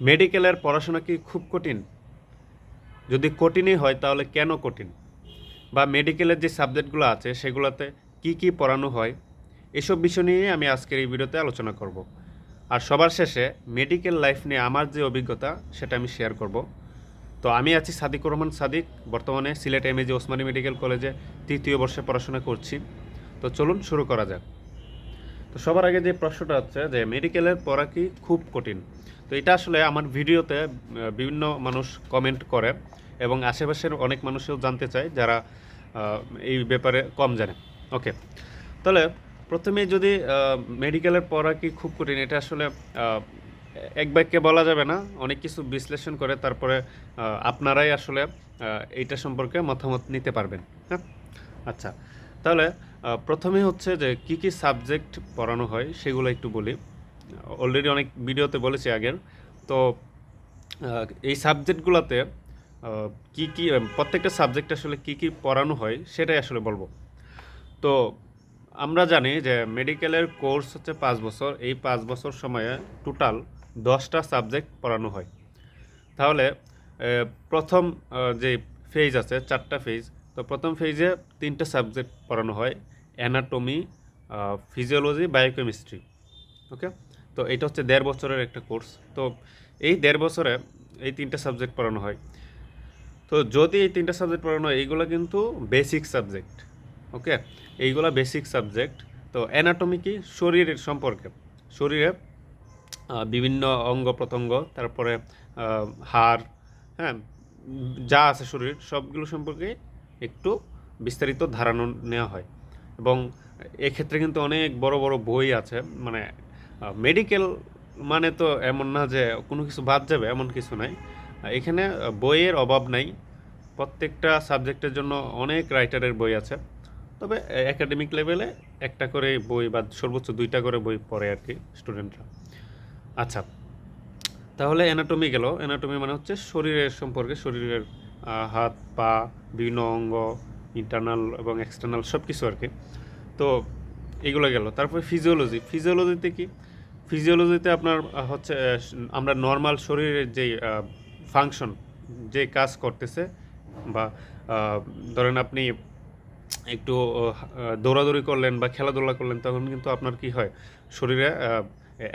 মেডিকেলের পড়াশোনা কি খুব কঠিন? যদি কঠিনই হয় তাহলে কেন কঠিন? বা মেডিকেলের যে সাবজেক্টগুলো আছে সেগুলোতে কি, কি পড়ানো হয়? এসব বিষয় নিয়ে আমি আজকের এই ভিডিওতে আলোচনা করব। আর সবার শেষে মেডিকেল লাইফ নিয়ে আমার যে অভিজ্ঞতা সেটা আমি শেয়ার করব। তো আমি আছি সাদিকুর রহমান সাদিক, বর্তমানে সিলেট এমএজি ওসমানী মেডিকেল কলেজে ৩য় বর্ষে পড়াশোনা করছি। তো চলুন শুরু করা যাক। তো সবার আগে যে প্রশ্নটা হচ্ছে যে মেডিকেলের পড়া কি খুব কঠিন? তো এটা আসলে আমার ভিডিওতে বিভিন্ন মানুষ কমেন্ট করে এবং আশেপাশের অনেক মানুষও জানতে চায় যারা এই ব্যাপারে কম জানে। ওকে, তাহলে প্রথমে যদি মেডিকেলের পড়া কি খুব কঠিন, এটা আসলে আহ, এক বাক্যে বলা যাবে না, অনেক কিছু বিশ্লেষণ করে তারপরে আপনারাই আসলে এইটা সম্পর্কে মতামত নিতে পারবেন। হ্যাঁ, আচ্ছা, তাহলে প্রথমে হচ্ছে যে কি কি সাবজেক্ট পড়ানো হয় সেগুলো একটু বলি। অলরেডি অনেক ভিডিওতে বলেছি আগের। তো এই সাবজেক্টগুলোতে কি কি প্রত্যেকটা সাবজেক্ট আসলে কি কি পড়ানো হয় সেটাই আসলে বলবো। তো আমরা জানি যে মেডিকেলের কোর্স হচ্ছে 5 বছর। এই 5 বছর সময়ে টোটাল 10টা সাবজেক্ট পড়ানো হয়। তাহলে প্রথম যে ফেজ আছে 4টা ফেজ। তো প্রথম ফেজে 3টে সাবজেক্ট পড়ানো হয়: অ্যানাটমি, ফিজিওলজি, বায়োকেমিস্ট্রি। ওকে, তো এটা হচ্ছে 1.5 বছরের একটা কোর্স। তো এই 1.5 বছরে এই 3টে সাবজেক্ট পড়ানো হয়। তো যদি এই 3টে সাবজেক্ট পড়ানো হয় এইগুলো কিন্তু বেসিক সাবজেক্ট। ওকে, এইগুলো বেসিক সাবজেক্ট। তো অ্যানাটমি কি? শরীরের সম্পর্কে, শরীরে বিভিন্ন অঙ্গ প্রত্যঙ্গ, তারপরে হাড়, হ্যাঁ, যা আছে শরীর সবগুলো সম্পর্কে একটু বিস্তারিত ধারণা নেওয়া হয়। এবং এক্ষেত্রে কিন্তু অনেক বড় বড় বই আছে। মানে মেডিকেল মানে তো এমন না যে কোনো কিছু বাদ যাবে, এমন কিছু নাই। এখানে বইয়ের অভাব নাই। প্রত্যেকটা সাবজেক্টের জন্য অনেক রাইটারের বই আছে। তবে একাডেমিক লেভেলে একটা করে বই বা সর্বোচ্চ 2টা করে বই পড়ে আর কি স্টুডেন্টরা। আচ্ছা, তাহলে অ্যানাটমি গেল। অ্যানাটমি মানে হচ্ছে শরীরের সম্পর্কে, শরীরের হাত পা, বিভিন্ন অঙ্গ, ইন্টারনাল এবং এক্সটার্নাল সব কিছু আর কি। তো এগুলো গেল। তারপরে ফিজিওলজি। ফিজিওলজিতে কি? ফিজিওলজিতে আপনার হচ্ছে আমরা নর্মাল শরীরের যেই ফাংশন, যে কাজ করতেছে, বা ধরেন আপনি একটু দৌড়াদৌড়ি করলেন বা খেলাধুলা করলেন তখন কিন্তু আপনার কি হয়, শরীরে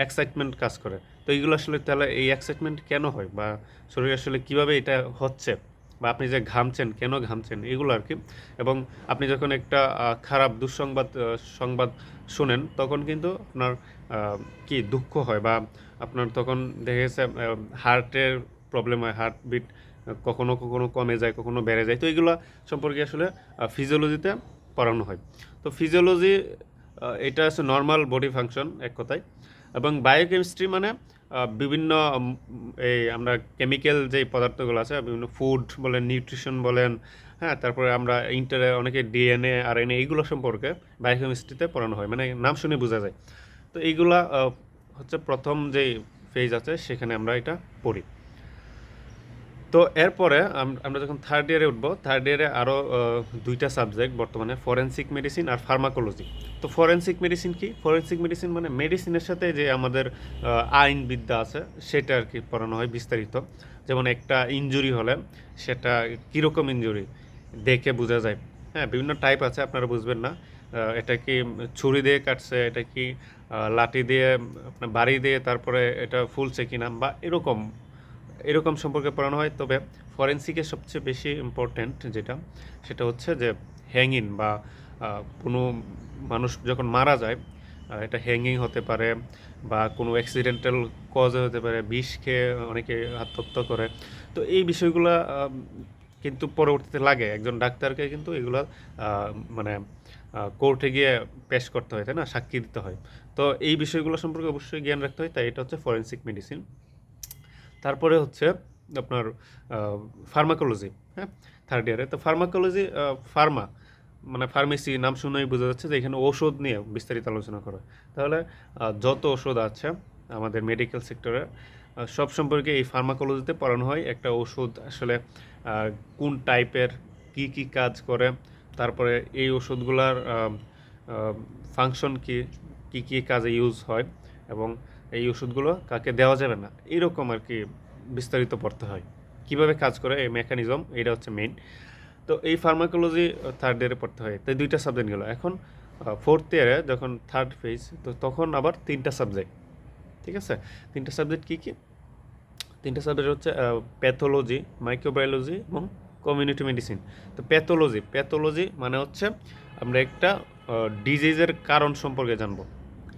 এক্সাইটমেন্ট কাজ করে। তো এইগুলো আসলে তাহলে এই এক্সাইটমেন্ট কেন হয়, বা শরীরে আসলে কিভাবে এটা হচ্ছে, বা আপনি যে ঘামছেন কেন ঘামছেন, এগুলো আর কি। এবং আপনি যখন একটা খারাপ দুঃসংবাদ সংবাদ শুনেন তখন কিন্তু আপনার কি দুঃখ হয়, বা আপনার তখন দেখা গেছে হার্টের প্রবলেম হয়, হার্টবিট কখনো কখনো কমে যায়, কখনো বেড়ে যায়। তো এইগুলো সম্পর্কে আসলে ফিজিওলজিতে পড়ানো হয়। তো ফিজিওলজি এটা হচ্ছে নর্মাল বডি ফাংশন এক কথায়। এবং বায়োকেমিস্ট্রি মানে বিভিন্ন এই আমরা কেমিক্যাল যে পদার্থগুলো আছে, বিভিন্ন ফুড বলেন, নিউট্রিশন বলেন, হ্যাঁ, তারপরে আমরা ইন্টারে অনেকে ডিএনএ আরএনএ এইগুলো সম্পর্কে বায়োকেমিস্ট্রিতে পড়ানো হয়, মানে নাম শুনে বোঝা যায়। তো এইগুলা হচ্ছে প্রথম যে ফেজ আছে সেখানে আমরা এটা পড়ি। তো এরপরে আমরা যখন থার্ড ইয়ারে উঠবো, থার্ড ইয়ারে আরও 2টা সাবজেক্ট বর্তমানে: ফরেনসিক মেডিসিন আর ফার্মাকোলজি। তো ফরেনসিক মেডিসিন কি? ফরেনসিক মেডিসিন মানে মেডিসিনের সাথে যে আমাদের আইনবিদ্যা আছে সেটা আর কি পড়ানো হয় বিস্তারিত। যেমন একটা ইনজুরি হলে সেটা কীরকম ইনজুরি দেখে বোঝা যায়। হ্যাঁ, বিভিন্ন টাইপ আছে, আপনারা বুঝবেন না। এটা কি ছুরি দিয়ে কাটছে, এটা কি লাঠি দিয়ে, আপনার বাড়ি দিয়ে তারপরে এটা ফুলছে কিনা, বা এরকম এরকম সম্পর্কে পড়ানো হয়। তবে ফরেনসিকের সবচেয়ে বেশি ইম্পর্ট্যান্ট যেটা, সেটা হচ্ছে যে হ্যাঙ্গিং, বা কোনো মানুষ যখন মারা যায়, এটা হ্যাঙ্গিং হতে পারে, বা কোনো অ্যাক্সিডেন্টাল কজে হতে পারে, বিষ খেয়ে অনেকে আত্মহত্যা করে। তো এই বিষয়গুলো কিন্তু পরবর্তীতে লাগে একজন ডাক্তারকে, কিন্তু এগুলো মানে কোর্টে গিয়ে পেশ করতে হয়, তাই না, সাক্ষী দিতে হয়। তো এই বিষয়গুলো সম্পর্কে অবশ্যই জ্ঞান রাখতে হয়, তাই এটা হচ্ছে ফরেনসিক মেডিসিন। তারপরে হচ্ছে আপনার ফার্মাকোলজি। হ্যাঁ, থার্ড ইয়ারে। তো ফার্মাকোলজি, ফার্মা মানে ফার্মেসি, নাম শুনেই বোঝা যাচ্ছে যে এখানে ওষুধ নিয়ে বিস্তারিত আলোচনা করা হয়। তাহলে যত ওষুধ আছে আমাদের মেডিকেল সেক্টরে সব সম্পর্কে এই ফার্মাকোলজিতে পড়ানো হয়। একটা ওষুধ আসলে কোন টাইপের, কি কি কাজ করে, তারপরে এই ওষুধগুলার ফাংশন কি, কি কি কাজে ইউজ হয়, এবং এই ওষুধগুলো কাকে দেওয়া যাবে না, এরকম আর কি বিস্তারিত পড়তে হয়। কিভাবে কাজ করে এই মেকানিজম, এটা হচ্ছে মেইন। তো এই ফার্মাকোলজি থার্ড ইয়ারে পড়তে হয়। তাই 2টা সাবজেক্ট গেলো। এখন ফোর্থ ইয়ারে যখন থার্ড ফেজ, তো তখন আবার 3টা সাবজেক্ট। ঠিক আছে, 3টা সাবজেক্ট কী কী? 3টা সাবজেক্ট হচ্ছে প্যাথোলজি, মাইক্রোবায়োলজি এবং কমিউনিটি মেডিসিন। তো প্যাথোলজি মানে হচ্ছে আমরা একটা ডিজিজের কারণ সম্পর্কে জানবো,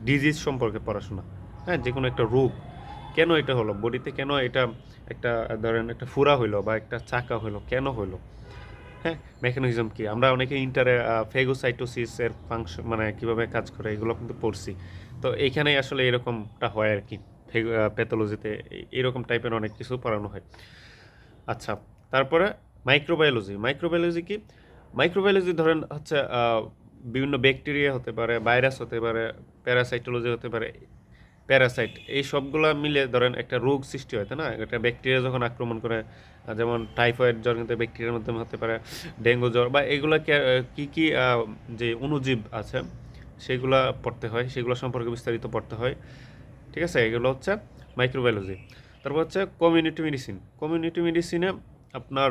ডিজিজ সম্পর্কে পড়াশোনা। হ্যাঁ, যে কোনো একটা রোগ কেন এটা হলো বডিতে, কেন এটা একটা ধরেন একটা ফুরা হইলো বা একটা চাকা হইলো, কেন হইলো, হ্যাঁ, মেকানিজম কি। আমরা অনেকে ইন্টারে ফেগোসাইটোসিসের ফাংশন মানে কীভাবে কাজ করে এগুলো কিন্তু পড়ছি। তো এইখানেই আসলে এরকমটা হয় আর কি, প্যাথোলজিতে এরকম টাইপের অনেক কিছু পড়ানো হয়। আচ্ছা, তারপরে মাইক্রোবায়োলজি কি? মাইক্রোবায়োলজি ধরেন হচ্ছে বিভিন্ন ব্যাকটেরিয়া হতে পারে, ভাইরাস হতে পারে, প্যারাসাইটোলজি হতে পারে, প্যারাসাইট, এই সবগুলা মিলে ধরেন একটা রোগ সৃষ্টি হয়, তাই না? একটা ব্যাকটেরিয়া যখন আক্রমণ করে, যেমন টাইফয়েড জ্বর কিন্তু ব্যাকটেরিয়ার মাধ্যমে হতে পারে, ডেঙ্গু জ্বর বা এগুলা কি কি যে অণুজীব আছে সেগুলা পড়তে হয়, সেগুলো সম্পর্কে বিস্তারিত পড়তে হয়। ঠিক আছে, এগুলো হচ্ছে মাইক্রোবায়োলজি। তারপর হচ্ছে কমিউনিটি মেডিসিনে আপনার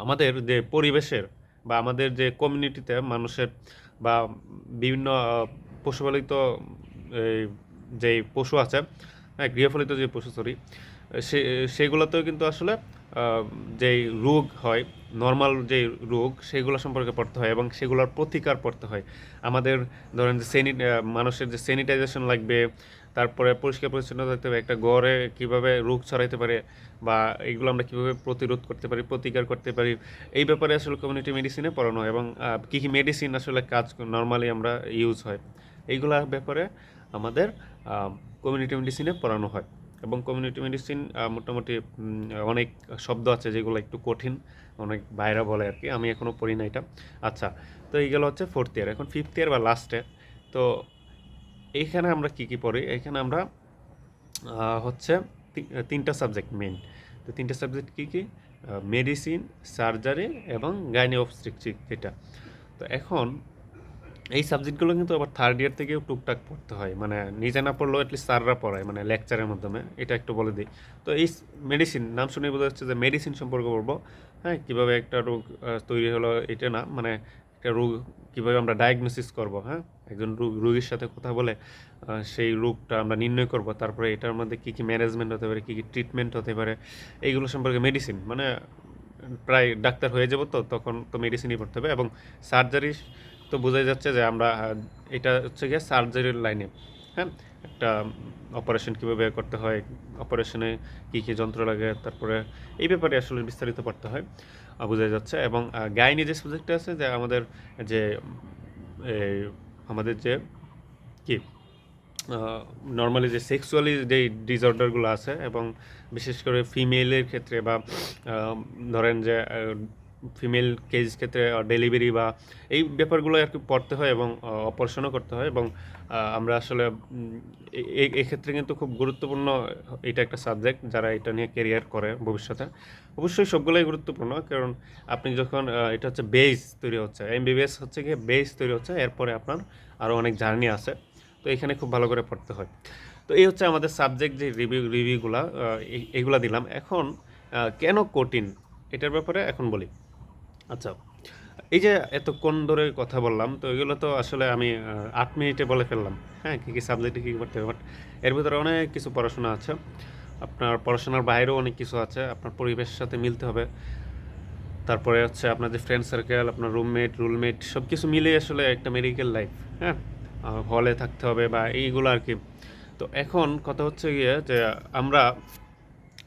আমাদের যে পরিবেশের বা আমাদের যে কমিউনিটিতে মানুষের বা বিভিন্ন পশুপালিত এই যেই পশু আছে, হ্যাঁ, গৃহপালিত যে পশু, সরি, সে সেগুলোতেও কিন্তু আসলে যেই রোগ হয়, নর্মাল যেই রোগ সেগুলো সম্পর্কে পড়তে হয় এবং সেগুলোর প্রতিকার পড়তে হয়। আমাদের ধরেন যে মানুষের যে স্যানিটাইজেশন লাগবে, তারপরে পরিষ্কার পরিচ্ছন্ন থাকতে হবে, একটা ঘরে কীভাবে রোগ ছড়াইতে পারে বা এগুলো আমরা কীভাবে প্রতিরোধ করতে পারি, প্রতিকার করতে পারি, এই ব্যাপারে আসলে কমিউনিটি মেডিসিনে পড়ানো হয়। এবং কী কী মেডিসিন আসলে কাজ নর্মালি আমরা ইউজ হয়, এইগুলোর ব্যাপারে আমাদের কমিউনিটি মেডিসিনে পড়ানো হয়। এবং কমিউনিটি মেডিসিন মোটামুটি অনেক শব্দ আছে যেগুলো একটু কঠিন, অনেক বাইরা বলে আর কি, আমি এখনও পড়ি না এটা। আচ্ছা, তো এইগুলো হচ্ছে ফোর্থ ইয়ার। এখন ফিফথ ইয়ার বা লাস্টে, তো এইখানে আমরা কি কি পড়ি? এখানে আমরা হচ্ছে 3টা সাবজেক্ট মেইন। তো 3টা সাবজেক্ট কী কী? মেডিসিন, সার্জারি এবং গাইনি অবস্ট্রিকচিক, এটা। তো এখন এই সাবজেক্টগুলো কিন্তু আবার থার্ড ইয়ার থেকেও টুকটাক পড়তে হয়, মানে নিজে না পড়লেও অ্যাটলিস্ট স্যাররা পড়ায়, মানে লেকচারের মাধ্যমে, এটা একটু বলে দিই। তো এই মেডিসিন নাম শুনে বোঝা যাচ্ছে যে মেডিসিন সম্পর্কে পড়বো। হ্যাঁ, কীভাবে একটা রোগ তৈরি হলো, এটা না, মানে একটা রোগ কীভাবে আমরা ডায়াগনোসিস করব, হ্যাঁ, একজন রোগীর সাথে কথা বলে সেই রোগটা আমরা নির্ণয় করব, তারপরে এটার মধ্যে কী কী ম্যানেজমেন্ট হতে পারে, কী কী ট্রিটমেন্ট হতে পারে, এইগুলো সম্পর্কে মেডিসিন, মানে প্রায় ডাক্তার হয়ে যাব, তো তখন তো মেডিসিনই পড়তে হবে। এবং সার্জারি তো বোঝাই যাচ্ছে যে আমরা এটা হচ্ছে গিয়ে সার্জারির লাইনে, হ্যাঁ, একটা অপারেশন কীভাবে করতে হয়, অপারেশনে কী কী যন্ত্র লাগে, তারপরে এই ব্যাপারে আসলে বিস্তারিত পড়তে হয়, বোঝা যাচ্ছে। এবং গাইনি যে সাবজেক্টটা আছে, যে আমাদের যে আমাদের যে কি নর্মালি যে সেক্সুয়ালি যে ডিসঅর্ডারগুলো আছে, এবং বিশেষ করে ফিমেলের ক্ষেত্রে বা ধরেন যে ফিমেল কেস ক্ষেত্রে ডেলিভারি বা এই ব্যাপারগুলো আর কি পড়তে হয় এবং অপারেশনও করতে হয়। এবং আমরা আসলে এক্ষেত্রে কিন্তু খুব গুরুত্বপূর্ণ, এটা একটা সাবজেক্ট যারা এটা নিয়ে ক্যারিয়ার করে ভবিষ্যতে। অবশ্যই সবগুলোই গুরুত্বপূর্ণ, কারণ আপনি যখন এটা হচ্ছে বেস তৈরি হচ্ছে, এমবিবিএস হচ্ছে গিয়ে বেস তৈরি হচ্ছে, এরপরে আপনার আরও অনেক জার্নি আছে, তো এখানে খুব ভালো করে পড়তে হয়। তো এই হচ্ছে আমাদের সাবজেক্ট যে রিভিউগুলা, এইগুলা দিলাম। এখন কেন কঠিন এটার ব্যাপারে এখন বলি। আচ্ছা, এই যে এতক্ষণ ধরে কথা বললাম, তো এগুলো তো আসলে আমি 8 মিনিটে বলে ফেললাম, হ্যাঁ, কী কী সাবজেক্টে কী কী পড়তে হবে। বাট এর ভিতরে অনেক কিছু পড়াশোনা আছে, আপনার পড়াশোনার বাইরেও অনেক কিছু আছে, আপনার পরিবেশের সাথে মিলতে হবে, তারপরে হচ্ছে আপনার যে ফ্রেন্ড সার্কেল, আপনার রুলমেট সব কিছু মিলিয়ে আসলে একটা মেডিকেল লাইফ, হ্যাঁ, হলে থাকতে হবে বা এইগুলো আর কি। তো এখন কথা হচ্ছে গিয়ে যে আমরা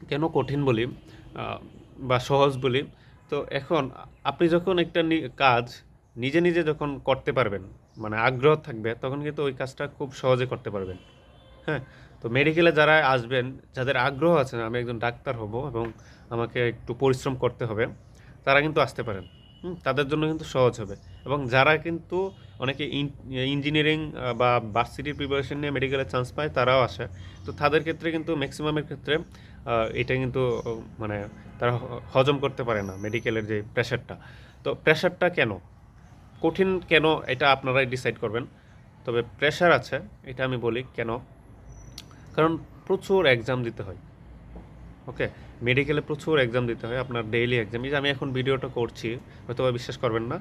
কেন কঠিন বলি বা সহজ বলি। তো এখন আপনি যখন একটা কাজ নিজে নিজে যখন করতে পারবেন, মানে আগ্রহ থাকবে, তখন কিন্তু ওই কাজটা খুব সহজে করতে পারবেন। হ্যাঁ, তো মেডিকেলে যারা আসবেন, যাদের আগ্রহ আছে না আমি একজন ডাক্তার হব এবং আমাকে একটু পরিশ্রম করতে হবে, তারা কিন্তু আসতে পারেন। তাদের জন্য কিন্তু সহজ হবে। এবং যারা কিন্তু অনেকে ইঞ্জিনিয়ারিং বা ভার্সিটির প্রিপারেশন নিয়ে মেডিকেলে চান্স পায়, তারাও আসে। তো তাদের ক্ষেত্রে কিন্তু ম্যাক্সিমামের ক্ষেত্রে এটা কিন্তু মানে তারা হজম করতে পারে না মেডিকেলের যে প্রেশারটা। তো প্রেশারটা কেন কঠিন, কেন, এটা আপনারাই ডিসাইড করবেন। তবে প্রেশার আছে, এটা আমি বলি কেন। কারণ প্রচুর এক্সাম দিতে হয়। ওকে, মেডিকেলে প্রচুর এক্সাম দিতে হয়, আপনার ডেইলি এক্সাম। এই যে আমি এখন ভিডিওটা করছি, হয়তো বা বিশ্বাস করবেন না,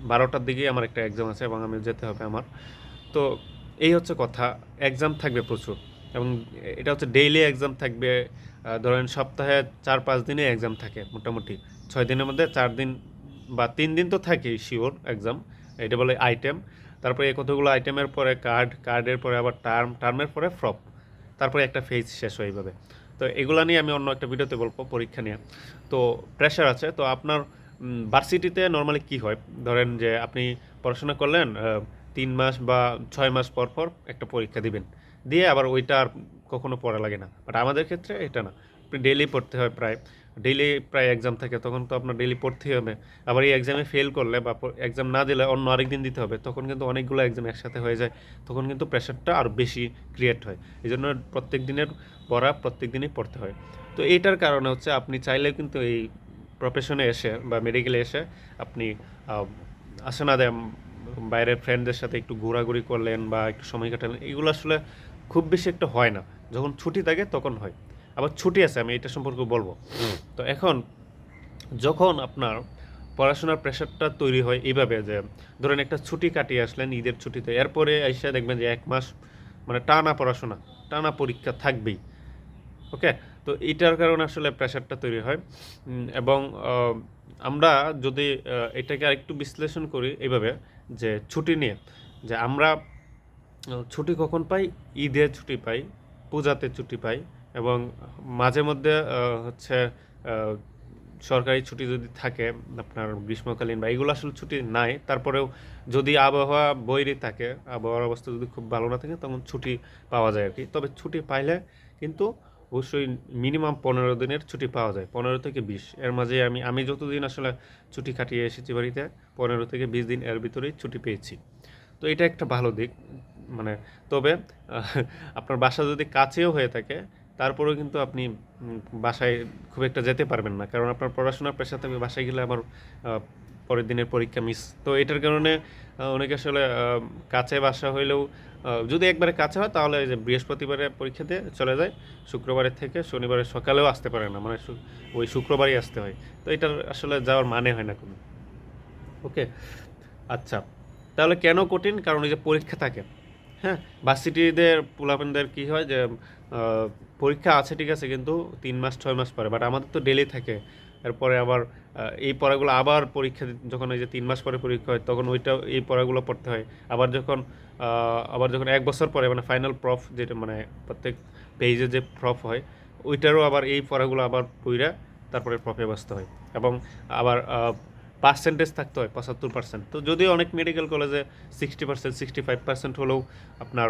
12টার দিকেই আমার একটা এক্সাম আছে এবং আমি যেতে হবে আমার। তো এই হচ্ছে কথা, এক্সাম থাকবে প্রচুর এবং এটা হচ্ছে ডেইলি এক্সাম থাকবে। ধরেন সপ্তাহে 4-5 দিনে এক্সাম থাকে মোটামুটি। 6 দিনের মধ্যে 4 দিন বা 3 দিন তো থাকেই শিওর এক্সাম। এটা বলে আইটেম। তারপরে এই কতগুলো আইটেমের পরে কার্ডের পরে আবার টার্মের পরে ফ্রপ, তারপরে একটা ফেজ শেষ হয় এইভাবে। তো এগুলা নিয়ে আমি অন্য একটা ভিডিওতে বলবো পরীক্ষা নিয়ে। তো প্রেশার আছে। তো আপনার ভার্সিটিতে নর্মালি কী হয়, ধরেন যে আপনি পড়াশোনা করলেন 3 মাস বা 6 মাস পর পর একটা পরীক্ষা দিবেন, দিয়ে আবার ওইটা আর কখনো পড়া লাগে না। বাট আমাদের ক্ষেত্রে এটা না, আপনি ডেইলি পড়তে হয়, ডেইলি প্রায় এক্সাম থাকে, তখন তো আপনার ডেইলি পড়তেই হবে। আবার এই এক্সামে ফেল করলে বা এক্সাম না দিলে অন্য আরেকদিন দিতে হবে, তখন কিন্তু অনেকগুলো এক্সাম একসাথে হয়ে যায়, তখন কিন্তু প্রেশারটা আরও বেশি ক্রিয়েট হয়। এই জন্য প্রত্যেক দিনের পড়া প্রত্যেক দিনই পড়তে হয়। তো এইটার কারণে হচ্ছে আপনি চাইলে কিন্তু এই প্রফেশনে এসে বা মেডিকেলে এসে আপনি আসে না দেন বাইরের ফ্রেন্ডদের সাথে একটু ঘোরাঘুরি করলেন বা একটু সময় কাটালেন, এগুলো আসলে খুব বেশি একটা হয় না। যখন ছুটি থাকে তখন হয়। আবার ছুটি আছে, আমি এটা সম্পর্কে বলবো। তো এখন যখন আপনার পড়াশোনার প্রেশারটা তৈরি হয় এইভাবে যে, ধরেন একটা ছুটি কাটিয়ে আসলেন ঈদের ছুটিতে, এরপরে এসে দেখবেন যে 1 মাস মানে টানা পড়াশোনা, টানা পরীক্ষা থাকবেই। ওকে, তো এইটার কারণে আসলে প্রেশারটা তৈরি হয়। এবং আমরা যদি এটাকে আরেকটু বিশ্লেষণ করি এইভাবে, যে ছুটি নিয়ে, যে আমরা ছুটি কখন পাই? ঈদে ছুটি পাই, পূজাতে ছুটি পাই এবং মাঝে মধ্যে হচ্ছে সরকারি ছুটি যদি থাকে আপনার গ্রীষ্মকালীন বা এগুলো আসলে ছুটি নাই, তারপরেও যদি আবহাওয়া বৈরী থাকে, আবহাওয়ার অবস্থা যদি খুব ভালো না থাকে, তখন ছুটি পাওয়া যায় আর কি। তবে ছুটি পাইলে কিন্তু অবশ্যই মিনিমাম 15 দিনের ছুটি পাওয়া যায়, 15 থেকে 20। এর মাঝে আমি যতদিন আসলে ছুটি কাটিয়ে এসেছি বাড়িতে, 15 থেকে 20 দিন এর ভিতরেই ছুটি পেয়েছি। তো এটা একটা ভালো দিক। মানে তবে আপনার বাসা যদি কাছেও হয়ে থাকে, তারপরেও কিন্তু আপনি বাসায় খুব একটা যেতে পারবেন না, কারণ আপনার পড়াশোনার প্রেশার থাকবে। বাসায় গেলে আবার পরের দিনের পরীক্ষা মিস। তো এটার কারণে অনেকে আসলে কাছে বাসা হইলেও যদি একবারে কাছে হয় তাহলে যে বৃহস্পতিবারে পরীক্ষা দিয়ে চলে যায়, শুক্রবারের থেকে শনিবারের সকালেও আসতে পারে না, মানে ওই শুক্রবারই আসতে হয়। তো এটার আসলে যাওয়ার মানে হয় না কোনো। ওকে, আচ্ছা, তাহলে কেন কঠিন? কারণ এই যে পরীক্ষা থাকে, হ্যাঁ, ভার্সিটিদের পোলাপানদের কী হয় যে পরীক্ষা আছে ঠিক আছে, কিন্তু 3 মাস 6 মাস পরে, বাট আমাদের তো ডেলি থাকে। এরপরে আবার এই পড়াগুলো আবার পরীক্ষা যখন এই যে 3 মাস পরে পরীক্ষা হয়, তখন এই পড়াগুলো পড়তে হয়। আবার যখন 1 বছর পরে মানে ফাইনাল প্রফ, যেটা মানে প্রত্যেক পেজে যে প্রফ হয়, ওইটারও আবার এই পড়াগুলো আবার পইরা তারপরে প্রফে বসতে হয়। এবং আবার পার্সেন্টেজ থাকতে হয় 75%। তো যদিও অনেক মেডিকেল কলেজে 60%, 65% হলেও আপনার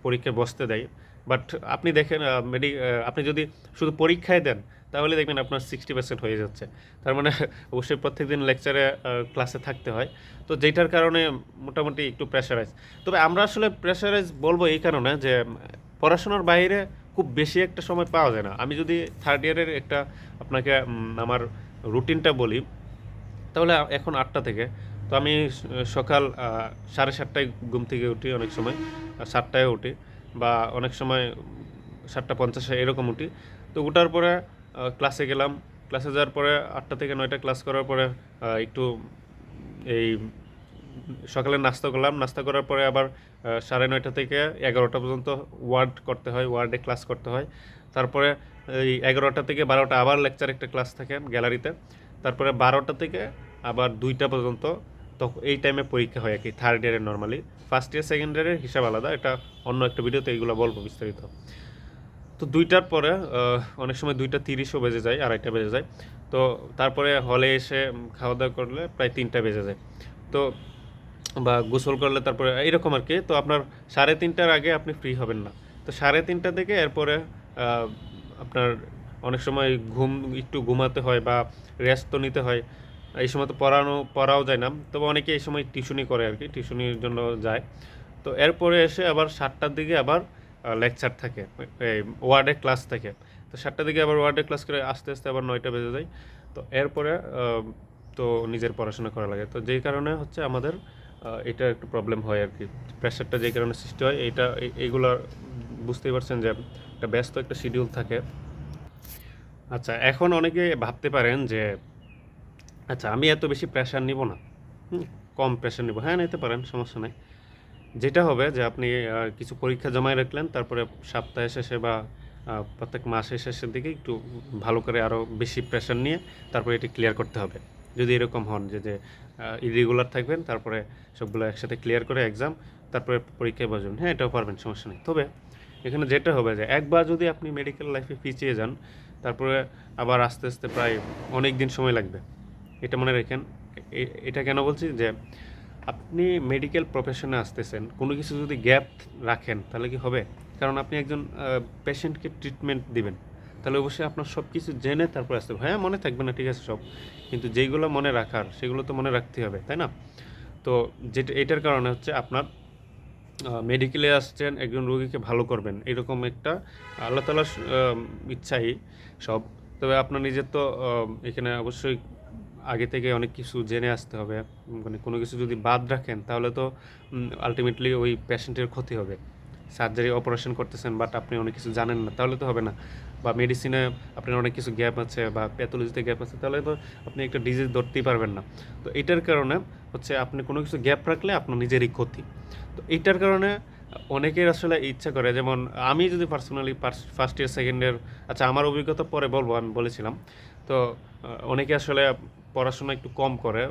পরীক্ষায় বসতে দেয়, বাট আপনি দেখেন আপনি যদি শুধু পরীক্ষায় দেন, তাহলে দেখবেন আপনার 60% হয়ে যাচ্ছে। তার মানে অবশ্যই প্রত্যেকদিন লেকচারে ক্লাসে থাকতে হয়। তো যেটার কারণে মোটামুটি একটু প্রেশারাইজ। তবে আমরা আসলে প্রেশারাইজ বলবো এই কারণে যে পড়াশোনার বাইরে খুব বেশি একটা সময় পাওয়া যায় না। আমি যদি থার্ড ইয়ারের একটা আপনাকে আমার রুটিনটা বলি, তাহলে এখন 8টা থেকে, তো আমি সকাল 7:30টায় ঘুম থেকে উঠি, অনেক সময় 7টায় উঠি, বা অনেক সময় 7:50 এরকম উঠি। তো ওঠার পরে ক্লাসে গেলাম, ক্লাসে যাওয়ার পরে 8টা থেকে 9টা ক্লাস করার পরে একটু এই সকালে নাস্তা করলাম, নাস্তা করার পরে আবার 9:30 থেকে 11টা পর্যন্ত ওয়ার্ড করতে হয়, ওয়ার্ডে ক্লাস করতে হয়। তারপরে এই 11টা থেকে 12টা আবার লেকচার একটা ক্লাস থাকে গ্যালারিতে। তারপরে 12টা থেকে আবার 2টা পর্যন্ত, তো এই টাইমে পরীক্ষা হয় আর কি থার্ড ইয়ারের নর্মালি। ফার্স্ট ইয়ার সেকেন্ড ইয়ারের হিসাব আলাদা, এটা অন্য একটা ভিডিওতে এগুলো বলবো বিস্তারিত। তো 2টার পরে অনেক সময় 2:30ও বেজে যায়, 2:30 বেজে যায়। তো তারপরে হলে এসে খাওয়া দাওয়া করলে প্রায় 3টা বেজে যায়। তো বা গোসল করলে তারপরে এরকম আর কি। তো আপনার 3:30টার আগে আপনি ফ্রি হবেন না। তো 3:30 থেকে এরপরে আপনার অনেক সময় একটু ঘুমাতে হয় বা রেস্ট তো নিতে হয়। এই সময় তো পড়াও যায় না, তবে অনেকে এই সময় টিউশনি করে আর কি, টিউশনির জন্য যায়। তো এরপরে এসে আবার 7টার দিকে আবার লেকচার থাকে, এই ওয়ার্ডে ক্লাস থাকে। তো 7টার দিকে আবার ওয়ার্ডে ক্লাস করে আস্তে আস্তে আবার 9টা বেজে যায়। তো এরপরে তো নিজের পড়াশোনা করা লাগে। তো যেই কারণে হচ্ছে আমাদের এটা একটু প্রবলেম হয় আর কি, প্রেশারটা যেই কারণে সৃষ্টি হয়, এইগুলোর বুঝতেই পারছেন যে একটা ব্যস্ত একটা শিডিউল থাকে। আচ্ছা, এখন অনেকে ভাবতে পারেন যে আচ্ছা আমি এত বেশি প্রেশার নিব না, কম প্রেশার নিব। হ্যাঁ, নিতে পারেন, সমস্যা নাই। যেটা হবে যে আপনি কিছু পরীক্ষা জমায় রাখলেন, তারপরে সপ্তাহের শেষে বা প্রত্যেক মাসের শেষের দিকে একটু ভালো করে আরও বেশি প্রেশার নিয়ে তারপরে এটি ক্লিয়ার করতে হবে। যদি এরকম হন যে ইরেগুলার থাকবেন, তারপরে সবগুলো একসাথে ক্লিয়ার করে এক্সাম, তারপরে পরীক্ষায় বসবেন, হ্যাঁ এটাও পারবেন, সমস্যা নেই। তবে এখানে যেটা হবে যে একবার যদি আপনি মেডিকেল লাইফে পিছিয়ে যান, তারপরে আবার আস্তে আস্তে প্রায় অনেক দিন সময় লাগবে। এটা মনে রাখেন। এটা কেন বলছি যে আপনি মেডিকেল প্রফেশনে আসতেছেন, কোনো কিছু যদি গ্যাপ রাখেন তাহলে কি হবে? কারণ আপনি একজন পেশেন্টকে ট্রিটমেন্ট দিবেন, তাহলে অবশ্যই আপনার সব কিছু জেনে তারপর আসতে হবে। হ্যাঁ, মনে থাকবে না, ঠিক আছে সব, কিন্তু যেইগুলো মনে রাখার সেগুলো তো মনে রাখতে হবে, তাই না? তো যেটা এটার কারণে হচ্ছে আপনার মেডিকেলে আসছেন একজন রোগীকে ভালো করবেন, এরকম একটা আল্লাহ তাআলার ইচ্ছাই সব। তবে আপনার নিজের তো এখানে অবশ্যই আগে থেকে অনেক কিছু জেনে আসতে হবে। মানে কোনো কিছু যদি বাদ রাখেন তাহলে তো আলটিমেটলি ওই পেশেন্টের ক্ষতি হবে। সার্জারি অপারেশন করতেছেন বাট আপনি অনেক কিছু জানেন না, তাহলে তো হবে না। বা মেডিসিনে আপনার অনেক কিছু গ্যাপ আছে বা প্যাথোলজিতে গ্যাপ আছে, তাহলে তো আপনি একটা ডিজিজ ধরতেই পারবেন না। তো এটার কারণে হচ্ছে আপনি কোনো কিছু গ্যাপ রাখলে আপনার নিজেরই ক্ষতি। তো এইটার কারণে অনেকের আসলে ইচ্ছা করে, যেমন আমি যদি personally first year second year, আচ্ছা আমার অভিজ্ঞতা পরে বলবো, আমি বলেছিলাম। তো অনেকে আসলে পড়াশোনা একটু কম করে,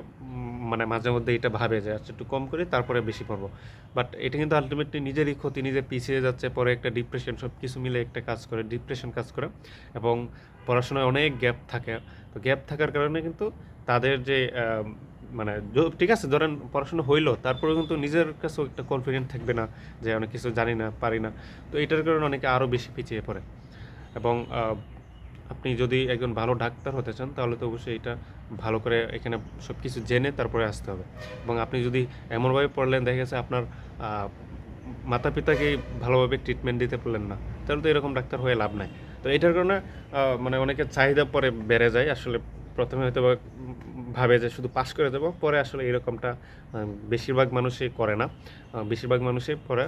মানে মাঝে মধ্যে এটা ভাবে যে আচ্ছা একটু কম করি তারপরে বেশি পড়বো। বাট এটা কিন্তু আলটিমেটলি নিজেরই ক্ষতি, নিজে পিছিয়ে যাচ্ছে, পরে একটা ডিপ্রেশন, সব কিছু মিলে একটা কাজ করে, ডিপ্রেশন কাজ করে। এবং পড়াশোনায় অনেক গ্যাপ থাকে। তো গ্যাপ থাকার কারণে কিন্তু তাদের যে মানে ঠিক আছে ধরেন পড়াশোনা হইলো, তারপরে কিন্তু নিজের কাছেও একটা কনফিডেন্ট থাকবে না যে অনেক কিছু জানি না, পারি না। তো এটার কারণে অনেকে আরও বেশি পিছিয়ে পড়ে। এবং আপনি যদি একজন ভালো ডাক্তার হতে চান তাহলে তো অবশ্যই এটা ভালো করে এখানে সব কিছু জেনে তারপরে আসতে হবে। এবং আপনি যদি এমনভাবে পড়লেন, দেখা গেছে আপনার মাতা পিতাকেই ভালোভাবে ট্রিটমেন্ট দিতে পারলেন না, তাহলে তো এরকম ডাক্তার হয়ে লাভ নাই। তো এটার কারণে মানে অনেকের চাহিদা পরে বেড়ে যায়। আসলে প্রথমে হয়তো বা ভাবে যে শুধু পাস করে দেবো, পরে আসলে এরকমটা বেশিরভাগ মানুষই করে না। বেশিরভাগ মানুষই পরে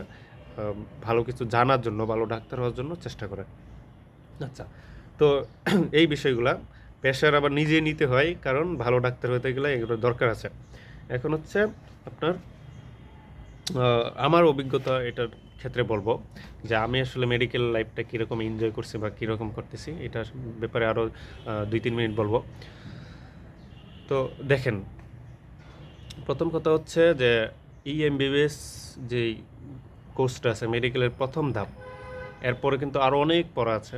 ভালো কিছু জানার জন্য, ভালো ডাক্তার হওয়ার জন্য চেষ্টা করে। আচ্ছা, তো এই বিষয়গুলা প্রেশার আবার নিজে নিতে হয়, কারণ ভালো ডাক্তার হতে গেলে এগুলো দরকার আছে। এখন হচ্ছে আপনার আমার অভিজ্ঞতা এটার ক্ষেত্রে বলবো যে আমি আসলে মেডিকেল লাইফটা কীরকম এনজয় করছি বা কীরকম করতেছি, এটার ব্যাপারে আরও 2-3 মিনিট বলবো। তো দেখেন, প্রথম কথা হচ্ছে যে এমবিবিএস যেই কোর্সটা আছে মেডিকেলের প্রথম ধাপ, এরপরে কিন্তু আরও অনেক পড়া আছে।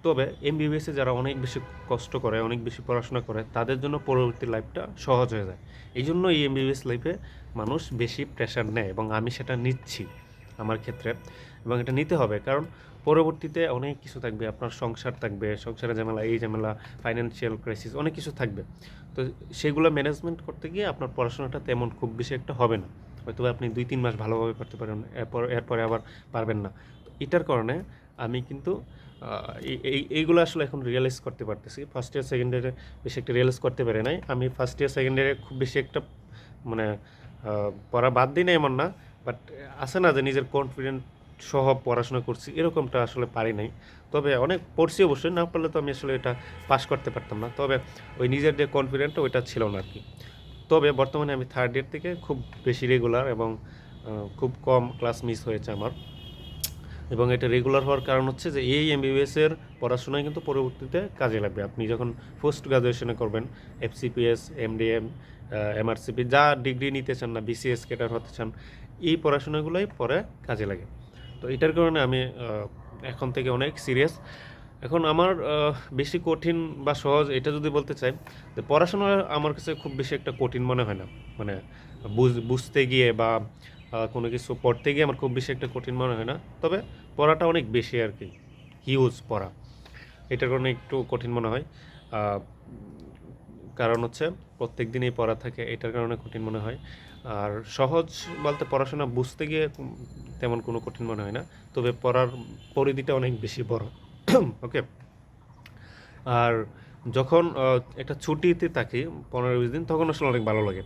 তবে এমবিবিএসে যারা অনেক বেশি কষ্ট করে, অনেক বেশি পড়াশোনা করে, তাদের জন্য পরবর্তী লাইফটা সহজ হয়ে যায়। এই জন্য এই এমবিবিএস লাইফে মানুষ বেশি প্রেশার নেয়, এবং আমি সেটা নিচ্ছি আমার ক্ষেত্রে। এবং এটা নিতে হবে, কারণ পরবর্তীতে অনেক কিছু থাকবে, আপনার সংসার থাকবে, সংসারের ঝামেলা, এই ঝামেলা, ফাইন্যান্সিয়াল ক্রাইসিস, অনেক কিছু থাকবে। তো সেগুলো ম্যানেজমেন্ট করতে গিয়ে আপনার পড়াশোনাটা তেমন খুব বেশি একটা হবে না। হয়তো আপনি 2-3 মাস ভালোভাবে করতে পারেন, এরপরে আবার পারবেন না। তো এটার কারণে আমি কিন্তু এইগুলো আসলে এখন রিয়েলাইজ করতে পারতেছি। ফার্স্ট ইয়ার সেকেন্ড ইয়ারে বেশি একটা রিয়েলাইজ করতে পারি নাই। আমি ফার্স্ট ইয়ার সেকেন্ড ইয়ারে খুব বেশি একটা মানে পড়া বাদ দিই না এমন না, বাট আছে না যে নিজের কনফিডেন্ট সহ পড়াশোনা করছি, এরকমটা আসলে পারি নাই। তবে অনেক পড়ছি অবশ্যই, না পারলে তো আমি আসলে এটা পাস করতে পারতাম না। তবে ওই নিজের যে কনফিডেন্ট ওইটা ছিল না আর কি। তবে বর্তমানে আমি থার্ড ইয়ার থেকে খুব বেশি রেগুলার, এবং খুব কম ক্লাস মিস হয়েছে আমার। এবং এটা রেগুলার হওয়ার কারণ হচ্ছে যে এই এমবিবিএসের পড়াশোনায় কিন্তু পরবর্তীতে কাজে লাগবে। আপনি যখন পোস্ট গ্রাজুয়েশনে করবেন, এফসিপিএস, এমডিএম, এমআরসিপি, যা ডিগ্রি নিতে চান না, বিসিএস ক্যাডার হতে চান, এই পড়াশোনাগুলোই পরে কাজে লাগে। তো এটার কারণে আমি এখন থেকে অনেক সিরিয়াস। এখন আমার বেশি কঠিন বা সহজ এটা যদি বলতে চাই, যে পড়াশোনা আমার কাছে খুব বেশি একটা কঠিন মনে হয় না। মানে বুঝতে গিয়ে বা কোনো কিছু পড়তে গিয়ে আমার খুব বেশি একটা কঠিন মনে হয় না। তবে পড়াটা অনেক বেশি আর কি, হিউজ পড়া, এটার কারণে একটু কঠিন মনে হয়। কারণ হচ্ছে প্রত্যেক দিনই পড়া থাকে, এটার কারণে কঠিন মনে হয়। আর সহজ বলতে পড়াশোনা বুঝতে গিয়ে তেমন কোনো কঠিন মনে হয় না, তবে পড়ার পরিধিটা অনেক বেশি বড়। ওকে। আর যখন একটা ছুটিতে থাকি 15-20 দিন, তখন আসলে অনেক ভালো লাগে।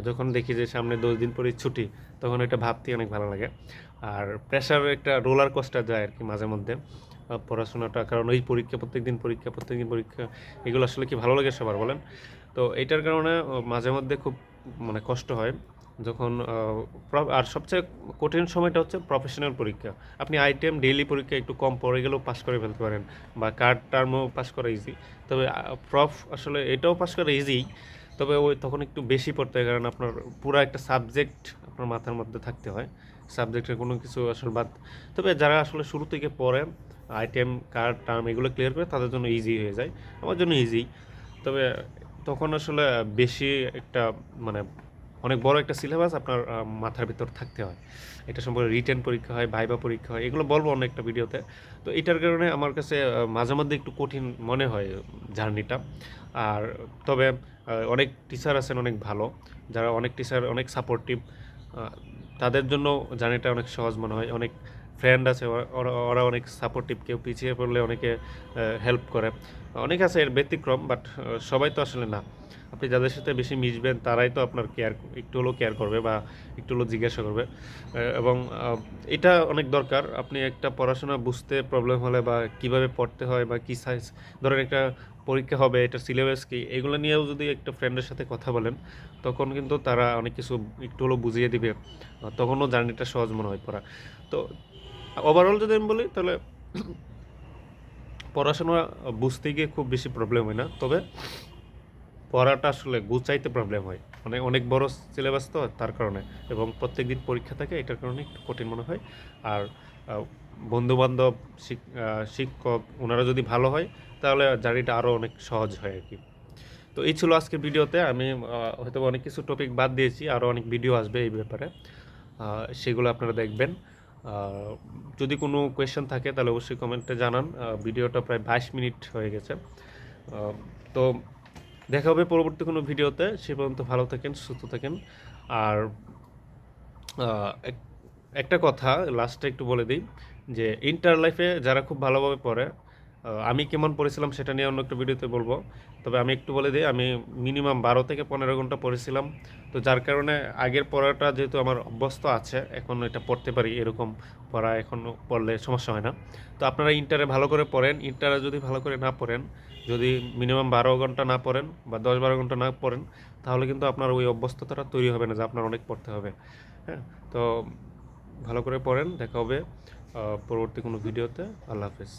যখন দেখি যে সামনে 10 দিন পরে ছুটি, তখন এটা ভাবতে অনেক ভালো লাগে। আর প্রেশার একটা রোলার কোস্টার যায় আর কি মাঝে মধ্যে পড়াশোনাটা, কারণ ওই পরীক্ষা প্রত্যেকদিন পরীক্ষা এগুলো আসলে কি ভালো লাগে সবার বলেন? তো এইটার কারণে মাঝে মধ্যে খুব মানে কষ্ট হয় যখন আর সবচেয়ে কঠিন সময়টা হচ্ছে প্রফেশনাল পরীক্ষা। আপনি আইটেম ডেইলি পরীক্ষা একটু কম পড়ে গেলেও পাস করে ফেলতে পারেন, বা কার্ড টার্মও পাস করা ইজি। তবে প্রফ আসলে এটাও পাস করা ইজি, তবে ওই তখন একটু বেশি পড়তে হয়, কারণ আপনার পুরো একটা সাবজেক্ট আপনার মাথার মধ্যে থাকতে হয়, সাবজেক্টের কোনো কিছু আসলে বাদ। তবে যারা আসলে শুরু থেকে পড়ে আইটেম কার্ড টার্ম এগুলো ক্লিয়ার করে তাদের জন্য ইজি হয়ে যায়, আমার জন্য ইজি। তবে তখন আসলে বেশি একটা মানে অনেক বড় একটা সিলেবাস আপনার মাথার ভিতর থাকতে হয়। এটা সম্পর্কে রিটেন পরীক্ষা হয়, ভাইবা পরীক্ষা হয়, এগুলো বলবো অন্য একটা ভিডিওতে। তো এটার কারণে আমার কাছে মাঝে মধ্যে একটু কঠিন মনে হয় জার্নিটা। আর তবে অনেক টিচার আছেন অনেক ভালো, যারা অনেক টিচার অনেক সাপোর্টিভ, তাদের জন্য জার্নিটা অনেক সহজ মনে হয়। অনেক ফ্রেন্ড আছে, ওরা অনেক সাপোর্টিভ, কেউ পিছিয়ে পড়লে অনেকে হেল্প করে। অনেক আছে এর ব্যতিক্রম, বাট সবাই তো আসলে না। আপনি যাদের সাথে বেশি মিশবেন তারাই তো আপনার কেয়ার, একটু হলেও কেয়ার করবে বা একটু হলেও জিজ্ঞাসা করবে। এবং এটা অনেক দরকার। আপনি একটা পড়াশোনা বুঝতে প্রবলেম হলে বা কিভাবে পড়তে হয় বা কী সাইজ, ধরেন একটা পরীক্ষা হবে, এটা সিলেবাস কি, এগুলো নিয়েও যদি একটা ফ্রেন্ডের সাথে কথা বলেন তখন কিন্তু তারা অনেক কিছু একটু হলেও বুঝিয়ে দিবে, তখনও জার্নিটা সহজ মনে হয় পড়া। তো ওভারঅল যদি আমি বলি তাহলে পড়াশোনা বুঝতে গিয়ে খুব বেশি প্রবলেম হয় না, তবে পড়াটা আসলে গুছাইতে প্রবলেম হয়, মানে অনেক বড় সিলেবাস তো তার কারণে, এবং প্রত্যেক দিন পরীক্ষা থাকে, এটার কারণে একটু কঠিন মনে হয়। আর বন্ধুবান্ধব শিক্ষক ওনারা যদি ভালো হয় তাহলে জার্নিটা আরও অনেক সহজ হয় আর কি। তো এই ছিল আজকের ভিডিওতে। আমি হয়তো অনেক কিছু টপিক বাদ দিয়েছি, আরও অনেক ভিডিও আসবে এই ব্যাপারে, সেগুলো আপনারা দেখবেন। যদি কোনো কোয়েশ্চেন থাকে তাহলে অবশ্যই কমেন্টে জানান। ভিডিওটা প্রায় 22 মিনিট হয়ে গেছে। তো দেখা হবে পরবর্তী কোনো ভিডিওতে। সে পর্যন্ত ভালো থাকেন, সুস্থ থাকেন। আর একটা কথা লাস্টে একটু বলে দিই, যে ইন্টার লাইফে যারা খুব ভালোভাবে পড়ে, আমি কেমন পড়েছিলাম সেটা নিয়ে অন্য একটা ভিডিওতে বলবো। তবে আমি একটু বলে দিই, আমি মিনিমাম 12 থেকে 15 ঘন্টা পড়েছিলাম। তো যার কারণে আগের পড়াটা যেহেতু আমার অভ্যস্ত আছে, এখন এটা পড়তে পারি, এরকম পড়া এখন পড়লে সমস্যা হয় না। তো আপনারা ইন্টারে ভালো করে পড়েন। ইন্টারে যদি ভালো করে না পড়েন, যদি মিনিমাম 12 ঘন্টা না পড়েন বা 10-12 ঘন্টা না পড়েন, তাহলে কিন্তু আপনার ওই অভ্যস্ততাটা তৈরি হবে না যে আপনার অনেক পড়তে হবে। হ্যাঁ, তো ভালো করে পড়েন। দেখা হবে পরবর্তী কোনো ভিডিওতে। আল্লাহ হাফেজ।